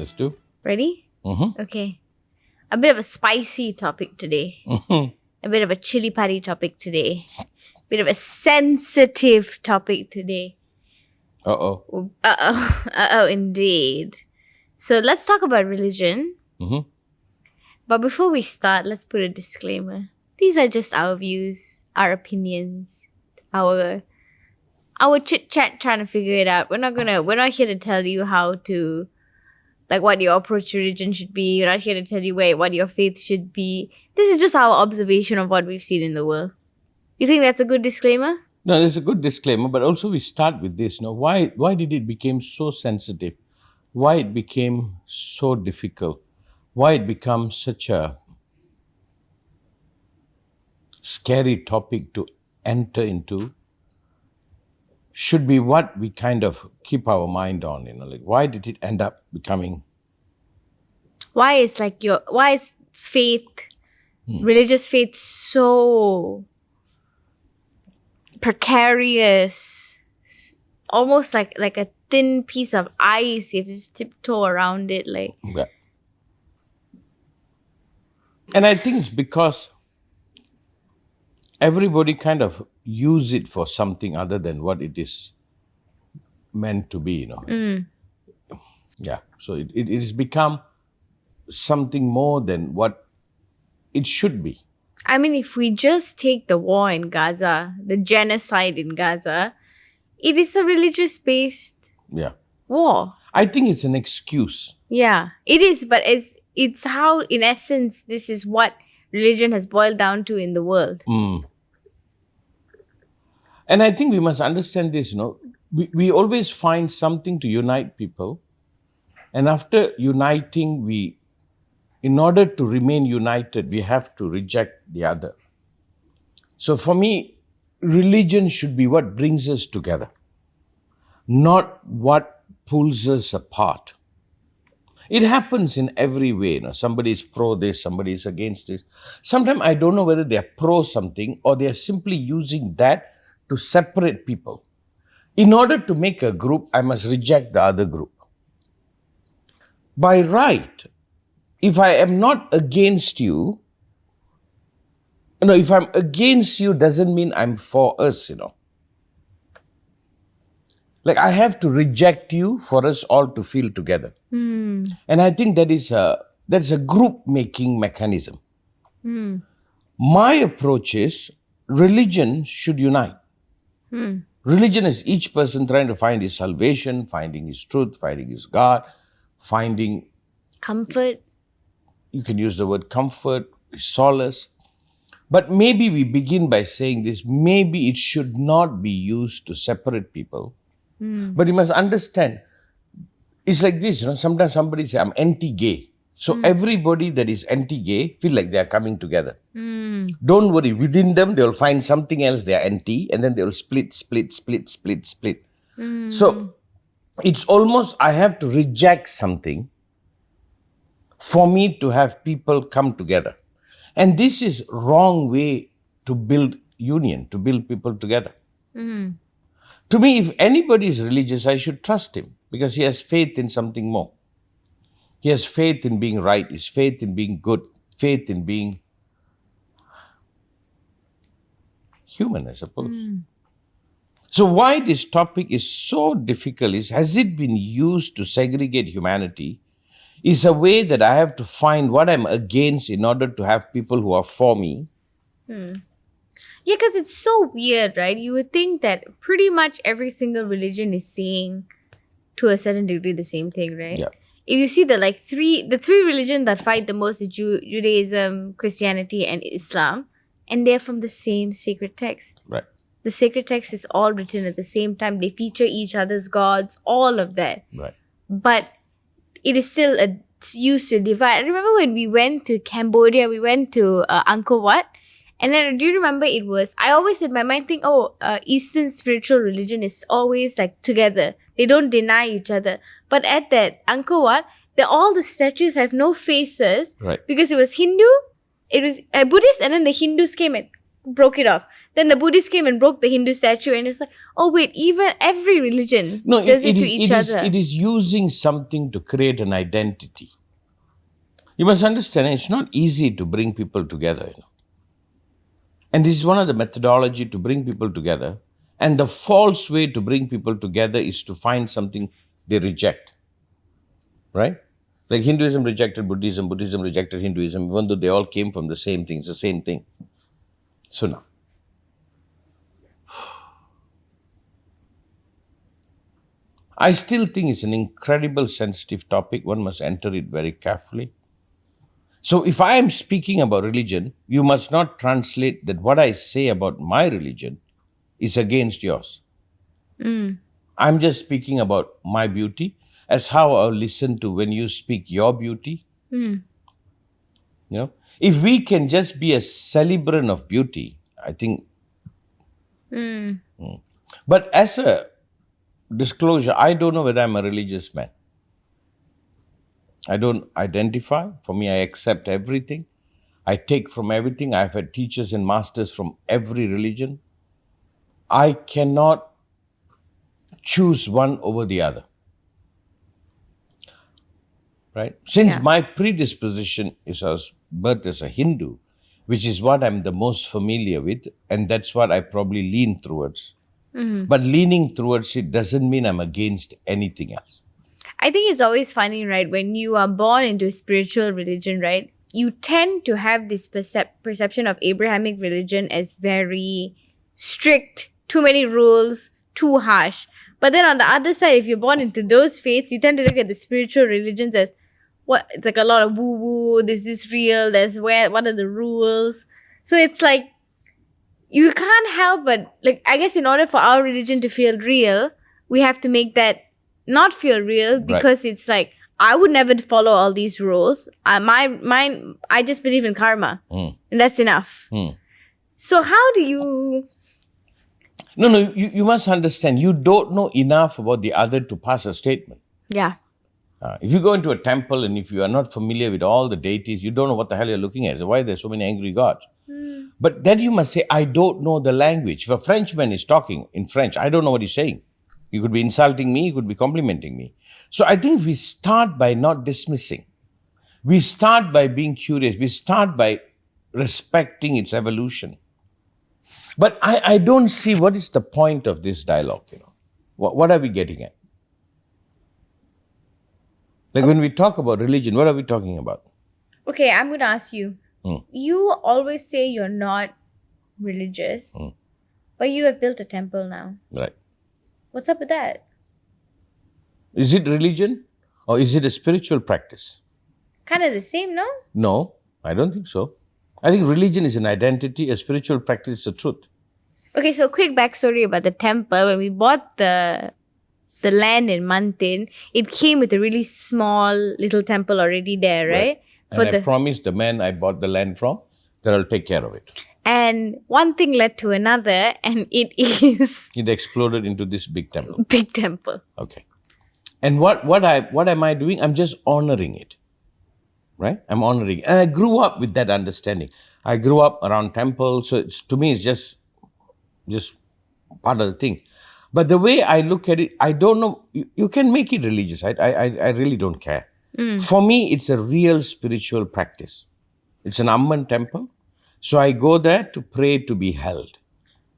Let's do. Ready? Mm-hmm. Okay. A bit of a spicy topic today. Mm-hmm. A bit of a chili padi topic today. A bit of a sensitive topic today. Uh-oh. Uh-oh, indeed. So let's talk about religion. Mm-hmm. But before we start, let's put a disclaimer. These are just our views, our opinions, our chit-chat trying to figure it out. We're not here to tell you how to, like, what your approach to religion should be. We're not here to tell you what your faith should be. This is just our observation of what we've seen in the world. You think that's a good disclaimer? No, there's a good disclaimer, but also we start with this. Why did it become so sensitive? Why it became so difficult? Why it becomes such a scary topic to enter into? Should be what we kind of keep our mind on, like why did it end up becoming? Why is faith, religious faith, so precarious? Almost like a thin piece of ice. You have to just tiptoe around it, like. Yeah. And I think it's because everybody kind of use it for something other than what it is meant to be, Yeah. So it has become something more than what it should be. I mean, if we just take the war in Gaza, the genocide in Gaza, it is a religious-based war. I think it's an excuse. Yeah, it is, but it's how, in essence, this is what religion has boiled down to in the world. And I think we must understand this, we always find something to unite people. And after uniting, in order to remain united, we have to reject the other. So for me, religion should be what brings us together, not what pulls us apart. It happens in every way. Somebody is pro this, somebody is against this. Sometimes I don't know whether they are pro something or they are simply using that to separate people. In order to make a group, I must reject the other group. By right, if I am not against you, if I'm against you doesn't mean I'm for us, Like I have to reject you for us all to feel together. And I think that's a group-making mechanism. My approach is religion should unite. Religion is each person trying to find his salvation, finding his truth, finding his God, finding comfort. You can use the word comfort, solace. But maybe we begin by saying this, maybe it should not be used to separate people. But you must understand, it's like this, sometimes somebody say, I'm anti-gay. So everybody that is anti-gay feel like they are coming together. Don't worry, within them, they'll find something else they are anti, and then they'll split. So it's almost, I have to reject something for me to have people come together. And this is wrong way to build union, to build people together. To me, if anybody is religious, I should trust him because he has faith in something more. He has faith in being right, his faith in being good, faith in being human, I suppose. So why this topic is so difficult is, has it been used to segregate humanity? Is a way that I have to find what I'm against in order to have people who are for me. Yeah, because it's so weird, right? You would think that pretty much every single religion is saying, to a certain degree, the same thing, right? Yeah. If you see the three religions that fight the most is Judaism, Christianity, and Islam, and they're from the same sacred text. Right. The sacred text is all written at the same time. They feature each other's gods, all of that. Right. But it is still used to divide. I remember when we went to Cambodia, we went to Angkor Wat. And then do you remember I always in my mind think, Eastern spiritual religion is always like together. They don't deny each other. But at that Angkor Wat, all the statues have no faces. Right. Because it was Hindu, it was Buddhist, and then the Hindus came and broke it off. Then the Buddhists came and broke the Hindu statue, and it's like, oh wait, even every religion does it to each other. It is using something to create an identity. You must understand, it's not easy to bring people together. And this is one of the methodology to bring people together. And the false way to bring people together is to find something they reject. Right? Like Hinduism rejected Buddhism, Buddhism rejected Hinduism, even though they all came from the same thing. It's the same thing. So now, I still think it's an incredible sensitive topic. One must enter it very carefully. So if I am speaking about religion, you must not translate that what I say about my religion is against yours. I'm just speaking about my beauty as how I'll listen to when you speak your beauty. If we can just be a celebrant of beauty, I think. But as a disclosure, I don't know whether I'm a religious man. I don't identify. For me, I accept everything. I take from everything. I've had teachers and masters from every religion. I cannot choose one over the other. Right? Since my predisposition is as birth as a Hindu, which is what I'm the most familiar with, and that's what I probably lean towards. But leaning towards it doesn't mean I'm against anything else. I think it's always funny, right? When you are born into a spiritual religion, right? You tend to have this perception of Abrahamic religion as very strict, too many rules, too harsh. But then on the other side, if you're born into those faiths, you tend to look at the spiritual religions as what? It's like a lot of woo-woo, this is real, what are the rules? So it's like, you can't help but, like, I guess in order for our religion to feel real, we have to make that not feel real, because it's like, I would never follow all these rules. I just believe in karma, and that's enough. So how do you... No, you must understand, you don't know enough about the other to pass a statement. Yeah. If you go into a temple and if you are not familiar with all the deities, you don't know what the hell you're looking at. So why there's so many angry gods? But then you must say, I don't know the language. If a Frenchman is talking in French, I don't know what he's saying. He could be insulting me, he could be complimenting me. So I think we start by not dismissing. We start by being curious. We start by respecting its evolution. But I don't see what is the point of this dialogue, What are we getting at? Like when we talk about religion, what are we talking about? Okay, I'm going to ask you. You always say you're not religious, but you have built a temple now. Right. What's up with that? Is it religion or is it a spiritual practice? Kind of the same, no? No, I don't think so. I think religion is an identity, a spiritual practice is a truth. Okay, so quick backstory about the temple. When we bought the land in Mantin, it came with a really small little temple already there, right? And I promised the man I bought the land from that I'll take care of it. And one thing led to another, and it is... It exploded into this big temple. Big temple. Okay. And what am I doing? I'm just honoring it. Right? I'm honoring it. And I grew up with that understanding. I grew up around temples, so to me it's just part of the thing. But the way I look at it, I don't know, you can make it religious. I really don't care. For me, it's a real spiritual practice. It's an Amman temple. So I go there to pray to be held.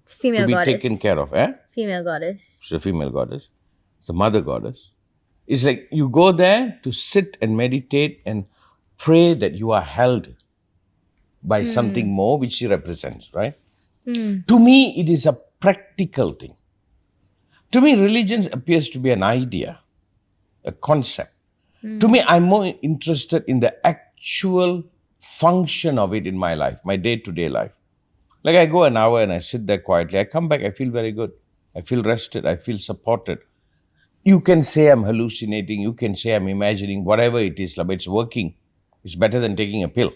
It's female to be goddess. taken care of. Female goddess. It's a female goddess. It's a mother goddess. It's like you go there to sit and meditate and pray that you are held by something more which she represents, right? To me, it is a practical thing. To me, religion appears to be an idea, a concept. To me, I'm more interested in the actual function of it in my life, my day-to-day life. Like I go an hour and I sit there quietly. I come back, I feel very good. I feel rested. I feel supported. You can say I'm hallucinating. You can say I'm imagining, whatever it is, but it's working. It's better than taking a pill,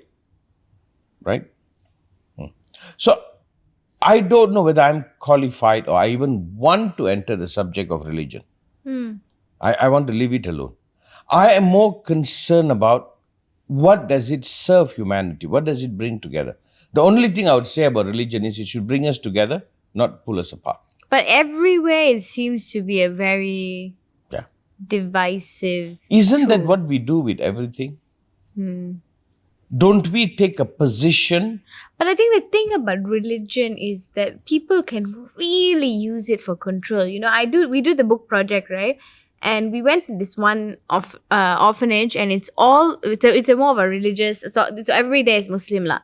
right? So I don't know whether I'm qualified or I even want to enter the subject of religion. I want to leave it alone. I am more concerned about what does it serve humanity? What does it bring together? The only thing I would say about religion is it should bring us together, not pull us apart. But everywhere it seems to be a very Yeah. divisive. Isn't that tool. what we do with everything? Don't we take a position? But I think the thing about religion is that people can really use it for control. You know, we do the book project, right? And we went to this one orphanage, and it's a more of a religious. So everybody there is Muslim lah.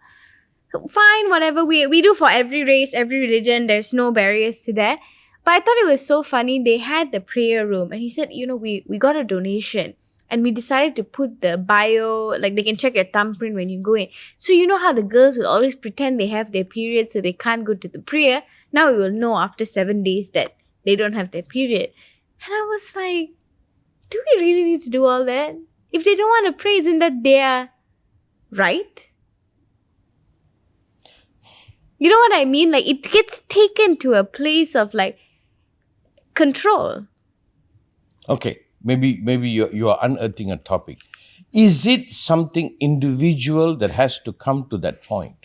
Fine, whatever we do for every race, every religion. There's no barriers to that. But I thought it was so funny. They had the prayer room, and he said, you know, we got a donation. And we decided to put the bio, like they can check your thumbprint when you go in. So you know how the girls will always pretend they have their period so they can't go to the prayer. Now we will know after 7 days that they don't have their period. And I was like, do we really need to do all that? If they don't want to pray, isn't that their right? You know what I mean? Like it gets taken to a place of like control. Okay, maybe you are unearthing a topic. Is it something individual that has to come to that point?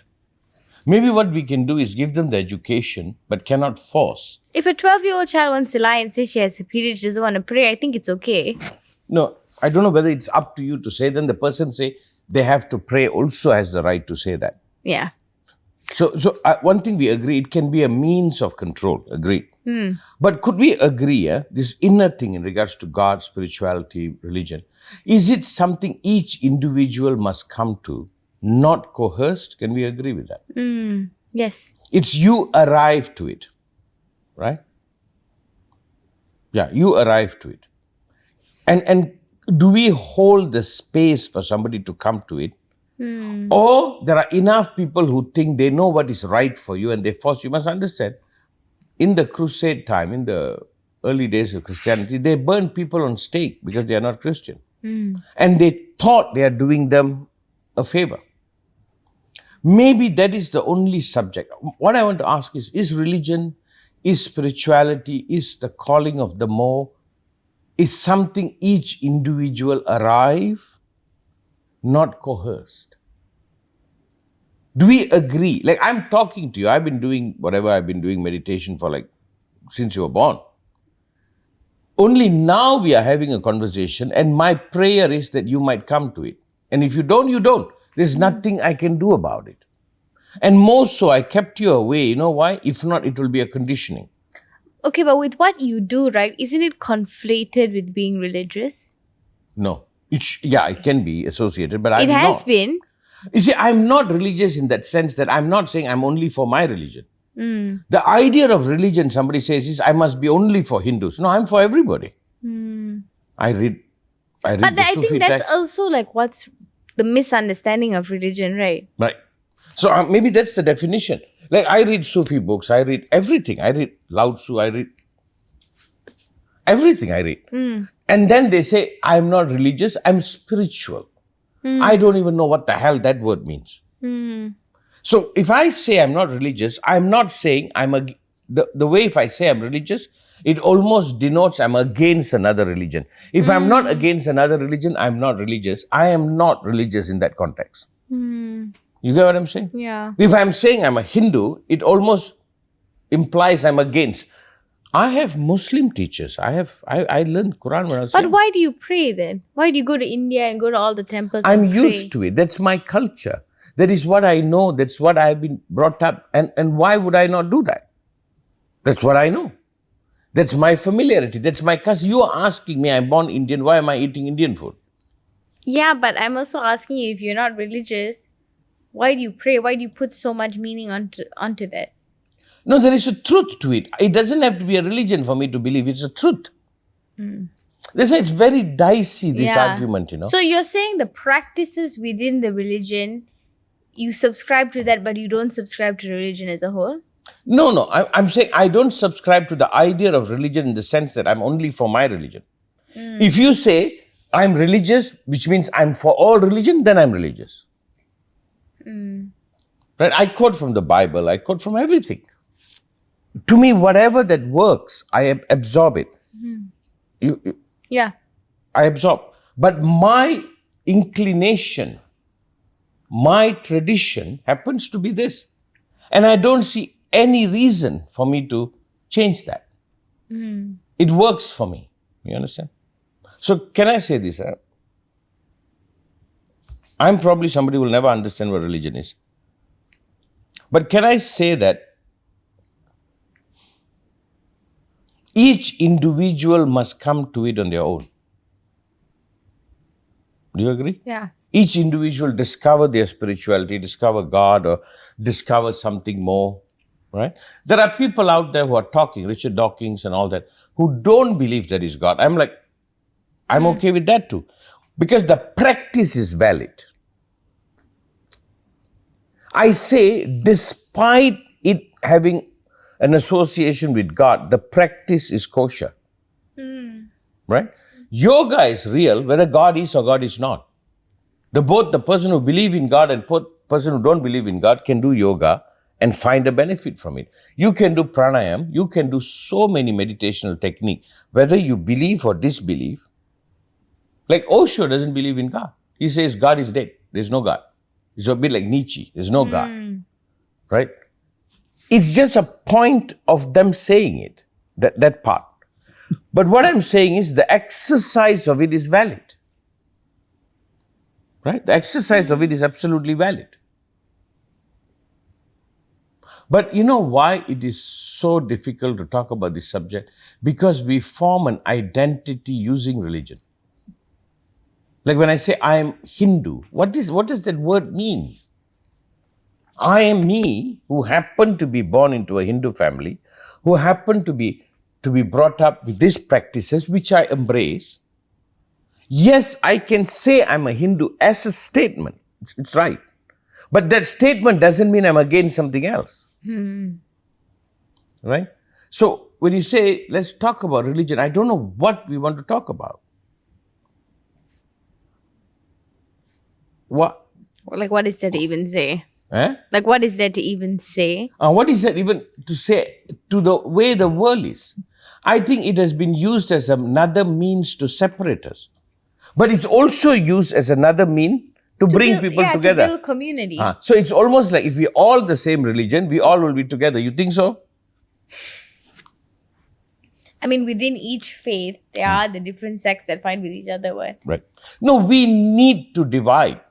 Maybe what we can do is give them the education, but cannot force. If a 12-year-old child wants to lie and say she has a period, she doesn't want to pray, I think it's okay. No, I don't know whether it's up to you to say. Then the person say they have to pray also has the right to say that. Yeah. So one thing we agree, it can be a means of control. Agreed. But could we agree, this inner thing in regards to God, spirituality, religion, is it something each individual must come to, not coerced? Can we agree with that? Yes. It's you arrive to it, right? Yeah, you arrive to it. And do we hold the space for somebody to come to it? Or there are enough people who think they know what is right for you and they force you. Must understand, in the crusade time, in the early days of Christianity, they burned people on stake because they are not Christian. And they thought they are doing them a favor. Maybe that is the only subject. What I want to ask is religion, is spirituality, is the calling of the more, is something each individual arrive, not coerced? Do we agree? Like I'm talking to you, I've been doing whatever I've been doing meditation for like since you were born. Only now we are having a conversation, and my prayer is that you might come to it. And if you don't, you don't. There's nothing I can do about it. And more so, I kept you away. You know why? If not, it will be a conditioning. Okay, but with what you do, right, isn't it conflated with being religious? No. It can be associated, but I'm It not. has been. You see, I'm not religious in that sense that I'm not saying I'm only for my religion. The idea of religion, somebody says, is I must be only for Hindus. No, I'm for everybody. I read But the I Sufi think that's text. also like what's the misunderstanding of religion, right? Right. So maybe that's the definition. Like I read Sufi books, I read everything. I read Lao Tzu, I read everything I read. And then they say, I'm not religious, I'm spiritual. I don't even know what the hell that word means. So if I say I'm not religious, I'm not saying the way if I say I'm religious, it almost denotes I'm against another religion. If I'm not against another religion, I'm not religious. I am not religious in that context. You get what I'm saying? Yeah. If I'm saying I'm a Hindu, it almost implies I'm against. I have Muslim teachers. I learned Quran when I was But young. why do you pray then? Why do you go to India and go to all the temples I'm and used to it. That's my culture. That is what I know. That's what I've been brought up. And why would I not do that? That's what I know. That's my familiarity. That's my custom. You are asking me, I'm born Indian, why am I eating Indian food? Yeah, but I'm also asking you, if you're not religious, why do you pray? Why do you put so much meaning onto that? No, there is a truth to it. It doesn't have to be a religion for me to believe. It's a truth. That's why it's very dicey, this argument, you know. So you're saying the practices within the religion, you subscribe to that, but you don't subscribe to religion as a whole? No. I'm saying I don't subscribe to the idea of religion in the sense that I'm only for my religion. If you say I'm religious, which means I'm for all religion, then I'm religious. Right? I quote from the Bible. I quote from everything. To me, whatever that works, I absorb it. Yeah. I absorb. But my inclination my tradition happens to be this. And I don't see any reason for me to change that. It works for me. You understand? So can I say this? I'm probably somebody who will never understand what religion is. But can I say that each individual must come to it on their own? Do you agree? Yeah. Each individual discover their spirituality, discover God, or discover something more, right? There are people out there who are talking, Richard Dawkins and all that, who don't believe there is God. I'm like, I'm okay with that too. Because the practice is valid. I say, despite it having an association with God, the practice is kosher. Right? Yoga is real, whether God is or God is not. Both the person who believes in God and person who don't believe in God can do yoga and find a benefit from it. You can do pranayam, you can do so many meditational techniques, whether you believe or disbelieve. Like Osho doesn't believe in God. He says God is dead. There's no God. It's a bit like Nietzsche. There's no God. Right? It's just a point of them saying it, that part. But what I'm saying is the exercise of it is valid. Right? The exercise of it is absolutely valid. But you know why it is so difficult to talk about this subject? Because we form an identity using religion. Like when I say I am Hindu, what does that word mean? I am me who happened to be born into a Hindu family, who happened to be brought up with these practices, which I embrace. Yes, I can say I'm a Hindu as a statement. It's right. But that statement doesn't mean I'm against something else. Right? So when you say, let's talk about religion, I don't know what we want to talk about. What? Like, what is there to even say? Eh? Like, what is there to even say? What is that even to say to the way the world is? I think it has been used as another means to separate us. But it's also used as another mean to bring people together. To build community. So it's almost like if we all the same religion, we all will be together. You think so? I mean, within each faith, there are the different sects that fight with each other. Right. No, we need to divide.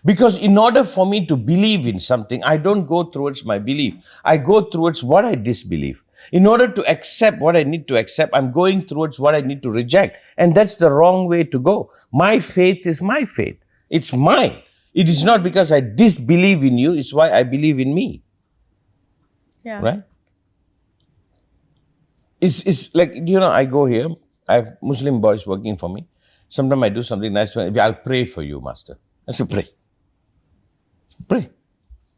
Because in order for me to believe in something, I don't go towards my belief. I go towards what I disbelieve. In order to accept what I need to accept, I'm going towards what I need to reject. And that's the wrong way to go. My faith is my faith. It's mine. It is not because I disbelieve in you, it's why I believe in me. Yeah. Right? It's like, I go here, I have Muslim boys working for me. Sometimes I do something nice, I'll pray for you, Master. I say, pray. Pray.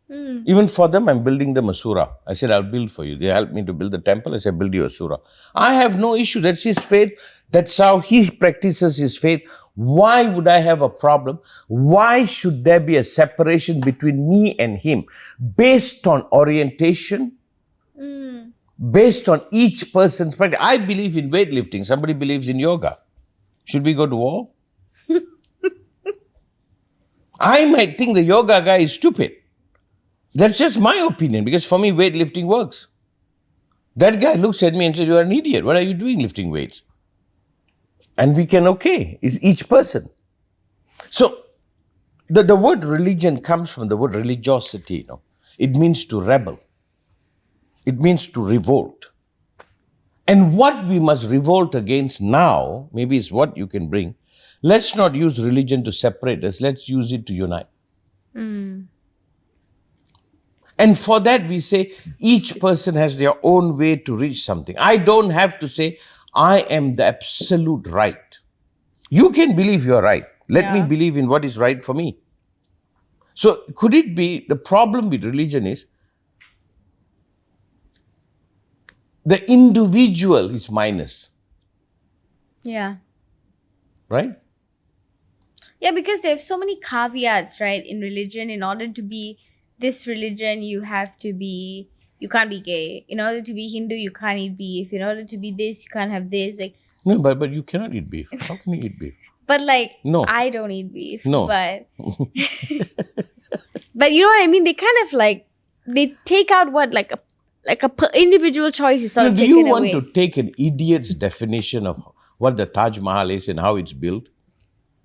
Even for them, I'm building them a surah. I said, I'll build for you. They helped me to build the temple. I said, build you a surah. I have no issue. That's his faith. That's how he practices his faith. Why would I have a problem? Why should there be a separation between me and him based on orientation? Based on each person's practice. I believe in weightlifting. Somebody believes in yoga. Should we go to war? I might think the yoga guy is stupid. That's just my opinion, because for me, weightlifting works. That guy looks at me and says, you are an idiot. What are you doing lifting weights? And we can, it's each person. So, the word religion comes from the word religiosity, It means to rebel. It means to revolt. And what we must revolt against now, maybe is what you can bring. Let's not use religion to separate us. Let's use it to unite. And for that, we say each person has their own way to reach something. I don't have to say, I am the absolute right. You can believe you're right. Let me believe in what is right for me. So could it be the problem with religion is the individual is minus. Yeah. Right? Yeah, because there's so many caveats, right, in religion. In order to be this religion, you can't be gay. In order to be Hindu, you can't eat beef. In order to be this, you can't have this. Like, no, but you cannot eat beef. How can you eat beef? But No. I don't eat beef. No. But But you know what I mean? They kind of like, they take out what, like a individual choice is sort of Do taken you want away. to take an idiot's definition of what the Taj Mahal is and how it's built?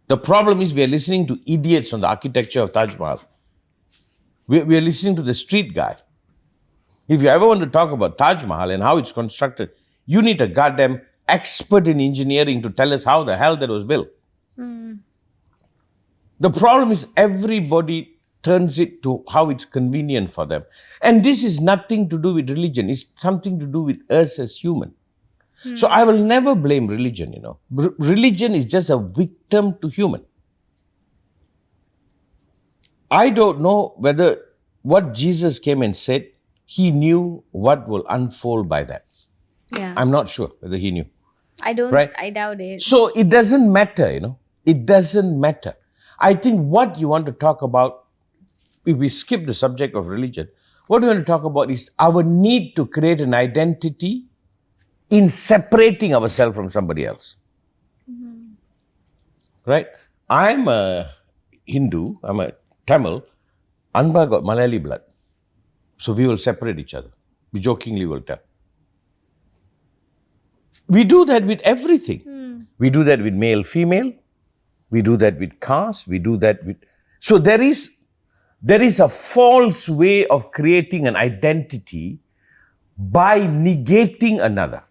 The problem is we are listening to idiots on the architecture of Taj Mahal. We are listening to the street guy. If you ever want to talk about Taj Mahal and how it's constructed, you need a goddamn expert in engineering to tell us how the hell that was built. The problem is everybody turns it to how it's convenient for them. And this is nothing to do with religion. It's something to do with us as human. So I will never blame religion, Religion is just a victim to human. I don't know whether what Jesus came and said, he knew what will unfold by that. Yeah. I'm not sure whether he knew. I don't, Right. I doubt it. So it doesn't matter, It doesn't matter. I think what you want to talk about, if we skip the subject of religion, what we want to talk about is our need to create an identity in separating ourselves from somebody else. Right? I'm a Hindu, I'm a Tamil, Anba got Malayali blood. So we will separate each other. We jokingly will tell. We do that with everything. We do that with male, female. We do that with caste. We do that with... So there is a false way of creating an identity by negating another,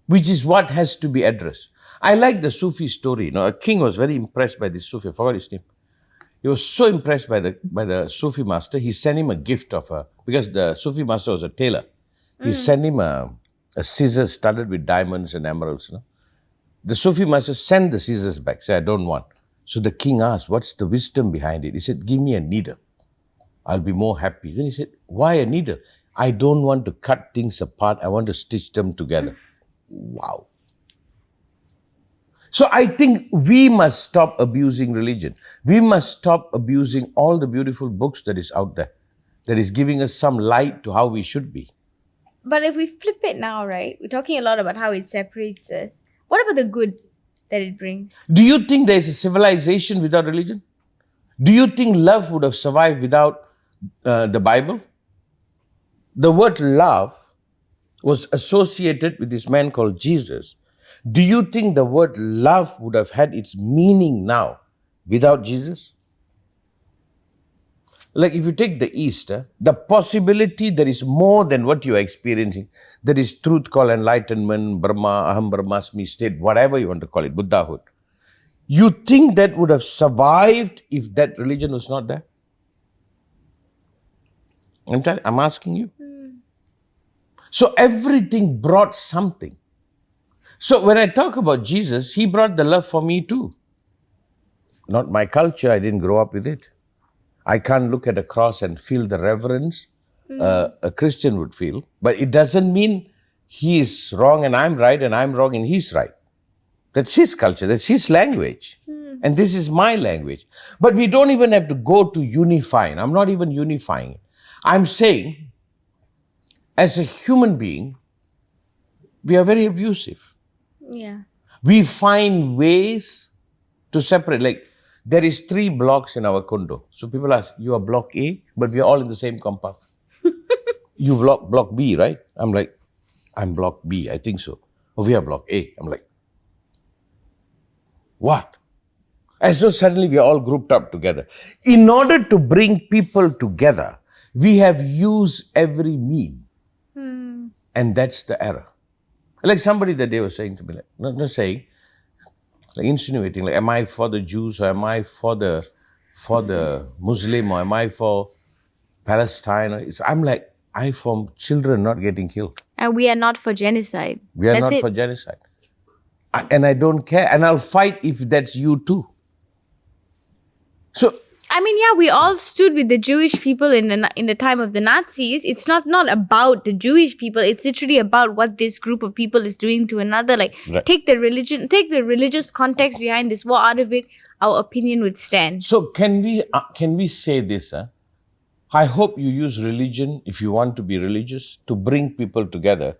which is what has to be addressed. I like the Sufi story. A king was very impressed by this Sufi. I forgot his name. He was so impressed by the Sufi master, he sent him a gift because the Sufi master was a tailor. He sent him a scissors studded with diamonds and emeralds. The Sufi master sent the scissors back, said, I don't want. So the king asked, what's the wisdom behind it? He said, give me a needle. I'll be more happy. Then he said, why a needle? I don't want to cut things apart. I want to stitch them together. Wow. So I think we must stop abusing religion. We must stop abusing all the beautiful books that is out there, that is giving us some light to how we should be. But if we flip it now, right? We're talking a lot about how it separates us. What about the good that it brings? Do you think there is a civilization without religion? Do you think love would have survived without the Bible? The word love was associated with this man called Jesus. Do you think the word love would have had its meaning now without Jesus? Like if you take the East, the possibility there is more than what you are experiencing. There is truth called enlightenment, Brahma, Aham Brahmasmi state, whatever you want to call it, Buddhahood. You think that would have survived if that religion was not there? I'm asking you. So everything brought something. So when I talk about Jesus, he brought the love for me too. Not my culture, I didn't grow up with it. I can't look at a cross and feel the reverence a Christian would feel. But it doesn't mean he is wrong and I'm right and I'm wrong and he's right. That's his culture, that's his language. And this is my language. But we don't even have to go to unifying. I'm not even unifying it. I'm saying, as a human being, we are very abusive. Yeah. We find ways to separate. Like, there is 3 blocks in our condo. So people ask, you are block A, but we are all in the same compound. You block B, right? I'm like, I'm block B, I think so. Oh, we are block A. I'm like, what? As though suddenly we are all grouped up together. In order to bring people together, we have used every mean. And that's the error. Like somebody that they were saying to me, like, not saying, like insinuating, like, am I for the Jews or am I for the Muslim or am I for Palestine? I'm like, I'm for children not getting killed. And we are not for genocide. We are not for genocide. And I don't care. And I'll fight if that's you too. So, I mean, yeah, we all stood with the Jewish people in the time of the Nazis. It's not about the Jewish people. It's literally about what this group of people is doing to another. Like, right. take the religious context behind this war out of it. Our opinion would stand. So can we say this? I hope you use religion, if you want to be religious, to bring people together,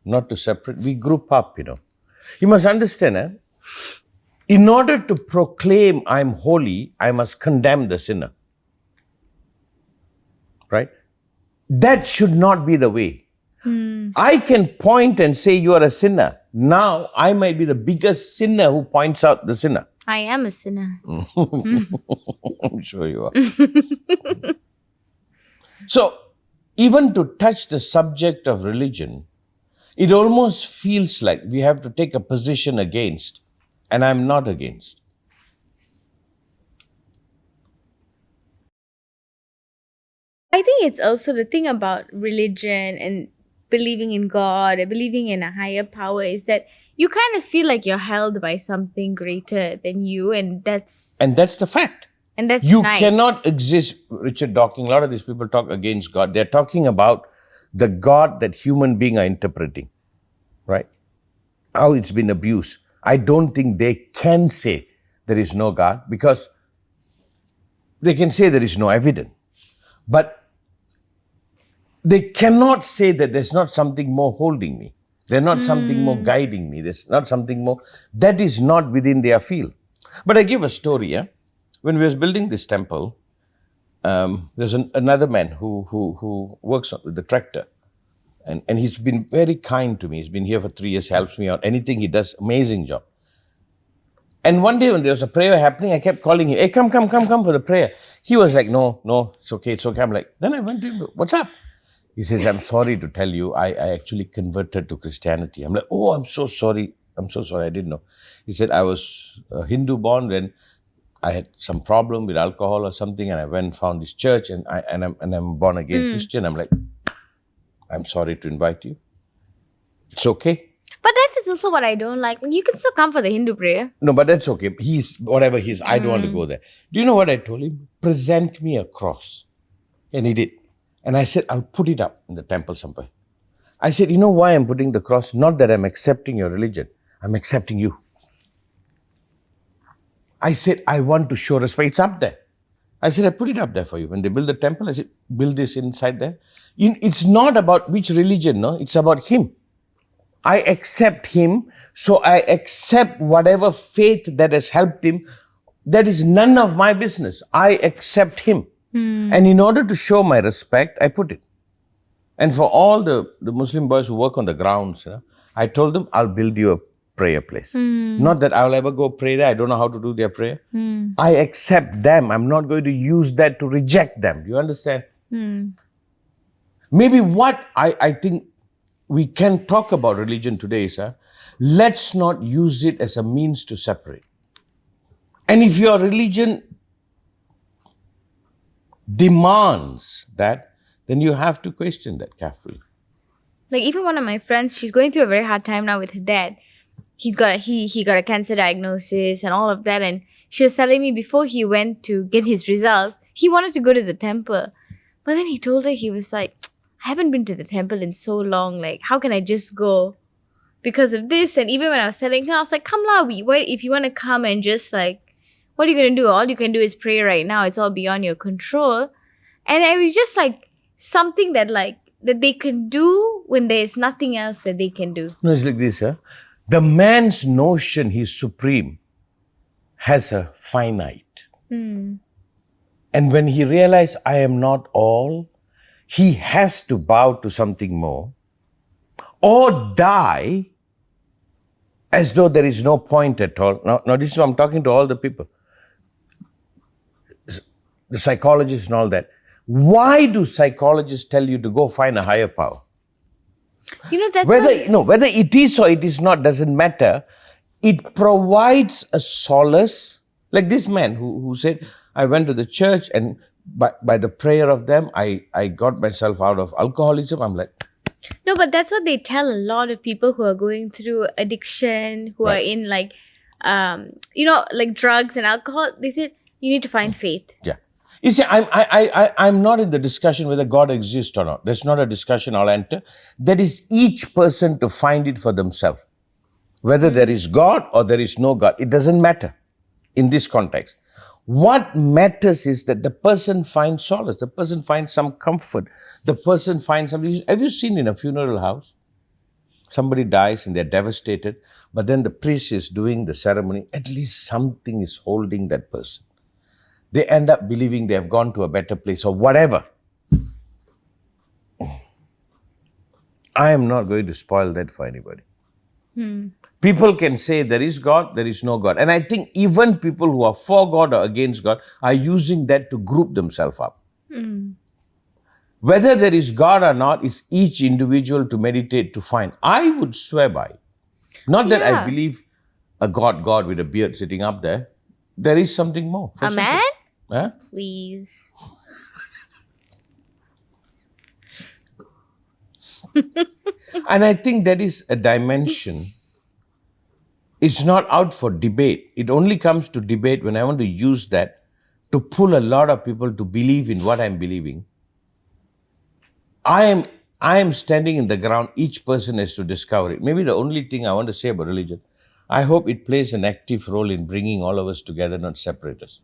not to separate. We group up, You must understand, in order to proclaim I'm holy, I must condemn the sinner. That should not be the way. I can point and say you are a sinner. Now I might be the biggest sinner who points out the sinner. I am a sinner. I'm sure you are. So, even to touch the subject of religion, it almost feels like we have to take a position against, and I'm not against. I think it's also the thing about religion and believing in God or believing in a higher power is that you kind of feel like you're held by something greater than you, and that's the fact. and that's You nice. cannot exist, Richard Dawkins. A lot of these people talk against God. They're talking about the God that human beings are interpreting, right? How it's been abused. I don't think they can say there is no God because they can say there is no evidence. But they cannot say that there's not something more holding me. There's not something more guiding me. There's not something more. That is not within their field. But I give a story, yeah? When we was building this temple, there's another man who works with the tractor. And he's been very kind to me. He's been here for 3 years, helps me out. Anything he does, amazing job. And one day when there was a prayer happening, I kept calling him, hey, come for the prayer. He was like, no, it's okay. I'm like, then I went to him, what's up? He says, I'm sorry to tell you, I actually converted to Christianity. I'm like, oh, I'm so sorry, I didn't know. He said, I was Hindu born, then I had some problem with alcohol or something, and I went and found this church, and I'm born again Christian. I'm like, I'm sorry to invite you. It's okay. But that's also what I don't like. You can still come for the Hindu prayer. No, but that's okay. He's whatever he is. I don't want to go there. Do you know what I told him? Present me a cross. And he did. And I said, I'll put it up in the temple somewhere. I said, you know why I'm putting the cross? Not that I'm accepting your religion. I'm accepting you. I said, I want to show respect. It's up there. I said, I put it up there for you. When they build the temple, I said, build this inside there. It's not about which religion, no? It's about him. I accept him, so I accept whatever faith that has helped him. That is none of my business. I accept him. And in order to show my respect, I put it. And for all the Muslim boys who work on the grounds, I told them, I'll build you a prayer place. Not that I'll ever go pray there. I don't know how to do their prayer. I accept them. I'm not going to use that to reject them. Do you understand? Maybe what I think we can talk about religion today is, let's not use it as a means to separate. And if your religion demands that, then you have to question that carefully. Like even one of my friends, she's going through a very hard time now with her dad. He got a cancer diagnosis and all of that, and she was telling me before he went to get his result, he wanted to go to the temple. But then he told her, he was like, I haven't been to the temple in so long, like how can I just go because of this? And even when I was telling her, I was like, come lah, if you want to come and just like, what are you going to do? All you can do is pray right now. It's all beyond your control. And it was just like something that they can do when there's nothing else that they can do. No, it's like this, the man's notion he's supreme has a finite. And when he realizes I am not all, he has to bow to something more or die as though there is no point at all. Now this is what I'm talking to all the people. The psychologists and all that. Why do psychologists tell you to go find a higher power? That's whether it is or it is not doesn't matter. It provides a solace. Like this man who said, I went to the church and by the prayer of them, I got myself out of alcoholism. I'm like... No, but that's what they tell a lot of people who are going through addiction, who are in like drugs and alcohol. They said, you need to find faith. Yeah. You see, I'm not in the discussion whether God exists or not. That's not a discussion I'll enter. That is each person to find it for themselves. Whether there is God or there is no God, it doesn't matter in this context. What matters is that the person finds solace, the person finds some comfort, the person finds something. Have you seen in a funeral house? Somebody dies and they're devastated, but then the priest is doing the ceremony. At least something is holding that person. They end up believing they have gone to a better place or whatever. I am not going to spoil that for anybody. People can say there is God, there is no God. And I think even people who are for God or against God are using that to group themselves up. Whether there is God or not is each individual to meditate to find. I would swear by. Not that I Yeah. believe a God with a beard sitting up there. There is something more. For A some man? people. Huh? Please. And I think that is a dimension. It's not out for debate. It only comes to debate when I want to use that to pull a lot of people to believe in what I'm believing. I am standing in the ground. Each person has to discover it. Maybe the only thing I want to say about religion, I hope it plays an active role in bringing all of us together, not separate us.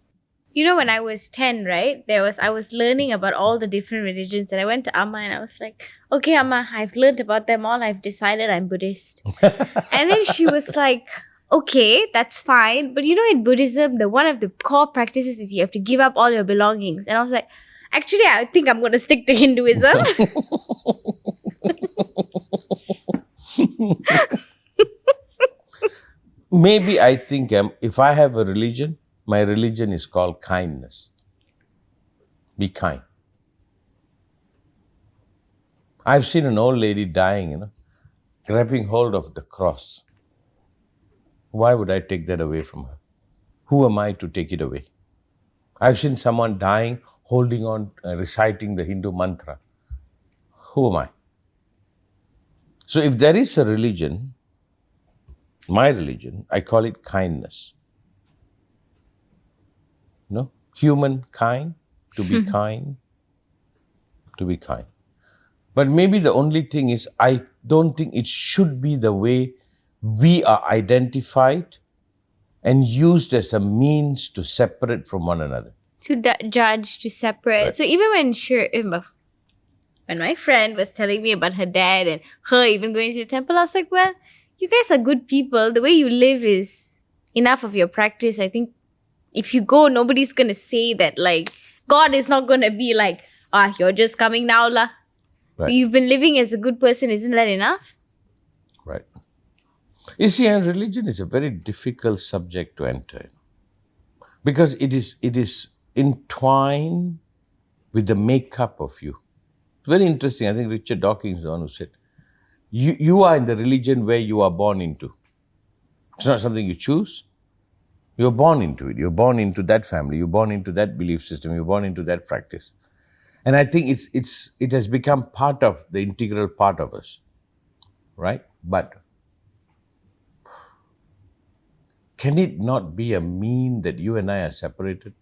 You know, when I was 10, right, I was learning about all the different religions, and I went to Amma and I was like, okay, Amma, I've learned about them all. I've decided I'm Buddhist. And then she was like, okay, that's fine. But you know, in Buddhism, one of the core practices is you have to give up all your belongings. And I was like, actually, I think I'm going to stick to Hinduism. Maybe I think if I have a religion, my religion is called kindness. Be kind. I've seen an old lady dying, grabbing hold of the cross. Why would I take that away from her? Who am I to take it away? I've seen someone dying, holding on, reciting the Hindu mantra. Who am I? So if there is a religion, my religion, I call it kindness. Humankind, to be kind, to be kind. But maybe the only thing is, I don't think it should be the way we are identified and used as a means to separate from one another. To judge, to separate. Right. So even when my friend was telling me about her dad and her even going to the temple, I was like, well, you guys are good people. The way you live is enough of your practice. I think if you go, nobody's going to say that, like, God is not going to be like, you're just coming now, lah. Right. You've been living as a good person. Isn't that enough? Right. You see, and religion is a very difficult subject to enter because it is entwined with the makeup of you. It's very interesting. I think Richard Dawkins is the one who said, you are in the religion where you are born into. It's not something you choose. You're born into it. You're born into that family. You're born into that belief system. You're born into that practice. And I think it has become part of the integral part of us, right? But can it not be a mean that you and I are separated?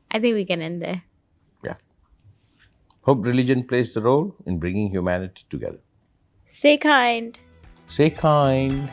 I think we can end there. Yeah. Hope religion plays the role in bringing humanity together. Stay kind. Stay kind.